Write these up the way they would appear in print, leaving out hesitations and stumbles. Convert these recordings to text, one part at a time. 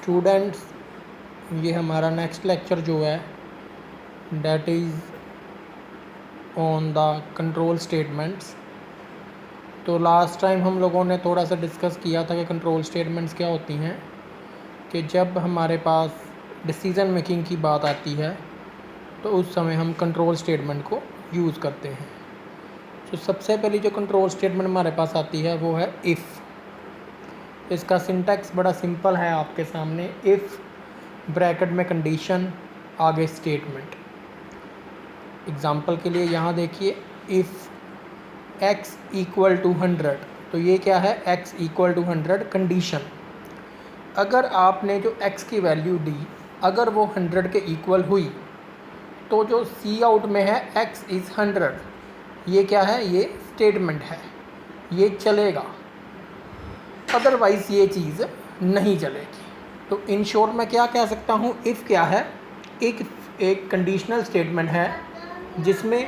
Students, ये हमारा next lecture जो है that is on the control statements. तो लास्ट टाइम हम लोगों ने थोड़ा सा डिस्कस किया था कि कंट्रोल स्टेटमेंट्स क्या होती हैं, कि जब हमारे पास डिसीज़न मेकिंग की बात आती है तो उस समय हम कंट्रोल स्टेटमेंट को यूज़ करते हैं। तो सबसे पहली जो कंट्रोल स्टेटमेंट हमारे पास आती है वो है इफ़। इसका सिंटैक्स बड़ा सिंपल है आपके सामने, इफ़ ब्रैकेट में कंडीशन आगे स्टेटमेंट। एग्ज़ाम्पल के लिए यहाँ देखिए, इफ़ x इक्वल टू 100, तो ये क्या है, x इक्वल टू 100 कंडीशन। अगर आपने जो x की वैल्यू दी अगर वो 100 के इक्वल हुई तो जो सी आउट में है x इज़ 100, ये क्या है, ये स्टेटमेंट है, ये चलेगा, अदरवाइज़ ये चीज़ नहीं चलेगी। तो इन शॉर्ट मैं क्या कह सकता हूँ, इफ़ क्या है, एक कंडीशनल स्टेटमेंट है जिसमें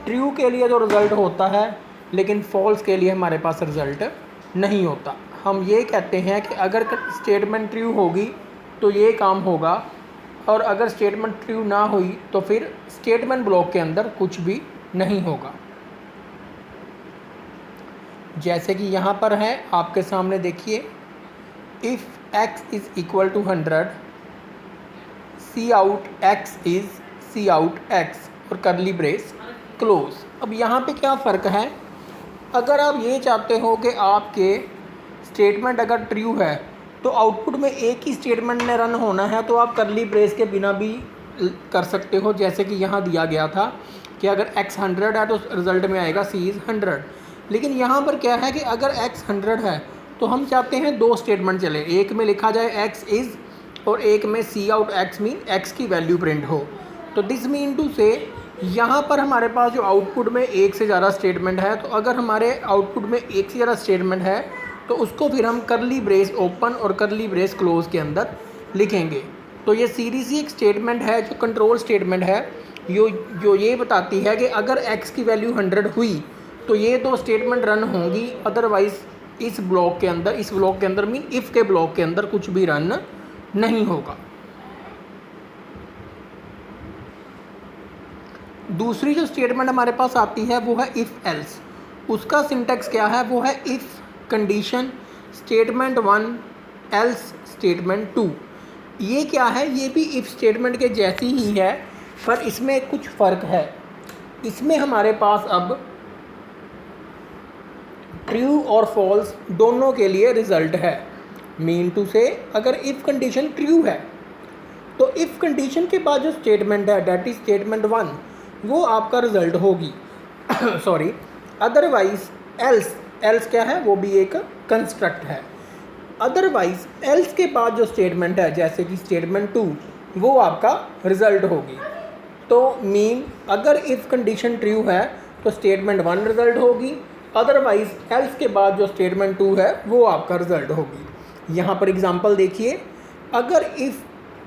ट्रू के लिए जो रिज़ल्ट होता है लेकिन फॉल्स के लिए हमारे पास रिज़ल्ट नहीं होता। हम ये कहते हैं कि अगर स्टेटमेंट ट्रू होगी तो ये काम होगा, और अगर स्टेटमेंट ट्रू ना हुई तो फिर स्टेटमेंट ब्लॉक के अंदर कुछ भी नहीं होगा। जैसे कि यहाँ पर है आपके सामने देखिए, if x is equal to 100, cout x is cout x और करली ब्रेस क्लोज। अब यहाँ पे क्या फ़र्क है, अगर आप ये चाहते हो कि आपके स्टेटमेंट अगर ट्रू है तो आउटपुट में एक ही स्टेटमेंट ने रन होना है, तो आप करली ब्रेस के बिना भी कर सकते हो। जैसे कि यहाँ दिया गया था कि अगर x 100 है तो रिज़ल्ट में आएगा c इज़ 100। लेकिन यहाँ पर क्या है कि अगर x 100 है तो हम चाहते हैं दो स्टेटमेंट चले, एक में लिखा जाए x इज़ और एक में सी आउट x मीन x की वैल्यू प्रिंट हो। तो दिस मीन टू से यहाँ पर हमारे पास जो आउटपुट में एक से ज़्यादा स्टेटमेंट है, तो अगर हमारे आउटपुट में एक से ज़्यादा स्टेटमेंट है तो उसको फिर हम करली ब्रेस ओपन और करली ब्रेस क्लोज के अंदर लिखेंगे। तो ये सीरीज ही एक स्टेटमेंट है जो कंट्रोल स्टेटमेंट है, जो ये बताती है कि अगर x की वैल्यू 100 हुई तो ये दो स्टेटमेंट रन होंगी, अदरवाइज़ इस ब्लॉक के अंदर मीन इफ़ के ब्लॉक के अंदर कुछ भी रन नहीं होगा। दूसरी जो स्टेटमेंट हमारे पास आती है वो है इफ़ एल्स। उसका सिंटैक्स क्या है, वो है if condition statement 1 else statement 2। ये क्या है, ये भी इफ़ स्टेटमेंट के जैसी ही है, पर इसमें कुछ फ़र्क है। इसमें हमारे पास अब ट्रू और फॉल्स दोनों के लिए रिज़ल्ट है। मीन टू से अगर इफ़ कंडीशन ट्रू है तो इफ़ कंडीशन के बाद जो स्टेटमेंट है डेट इज स्टेटमेंट 1 वो आपका रिज़ल्ट होगी सॉरी। अदरवाइज़ एल्स क्या है, वो भी एक कंस्ट्रक्ट है। अदरवाइज़ एल्स के बाद जो स्टेटमेंट है जैसे कि स्टेटमेंट 2 वो आपका रिज़ल्ट होगी। तो मीन अगर इफ़ कंडीशन ट्रू है तो स्टेटमेंट 1 रिज़ल्ट होगी, अदरवाइज़ एल्स के बाद जो स्टेटमेंट 2 है वो आपका रिज़ल्ट होगी। यहाँ पर एग्जांपल देखिए, अगर if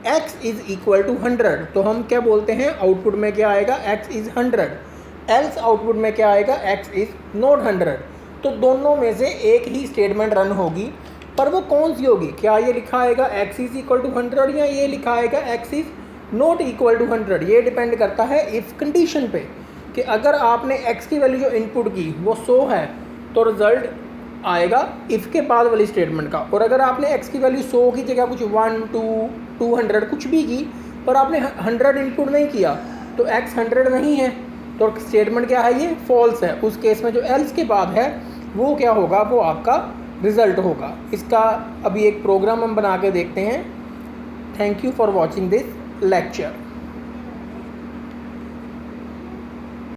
x is equal to 100 तो हम क्या बोलते हैं, आउटपुट में क्या आएगा, x इज़ 100। एल्स आउटपुट में क्या आएगा, x इज़ नॉट 100। तो दोनों में से एक ही स्टेटमेंट रन होगी, पर वो कौन सी होगी, क्या ये लिखा आएगा x इज़ इक्वल टू 100 या ये लिखा आएगा x is not equal to 100। ये डिपेंड करता है इफ़ कंडीशन पे, कि अगर आपने x की वैल्यू जो इनपुट की वो 100 है तो रिज़ल्ट आएगा इफ़ के बाद वाली स्टेटमेंट का, और अगर आपने x की वैल्यू 100 की जगह कुछ 1 2 200 कुछ भी की पर आपने 100 इनपुट नहीं किया तो x 100 नहीं है, तो स्टेटमेंट क्या है, ये फॉल्स है। उस केस में जो एल्स के बाद है वो क्या होगा, वो आपका रिज़ल्ट होगा। इसका अभी एक प्रोग्राम हम बना के देखते हैं। Thank you for watching this lecture.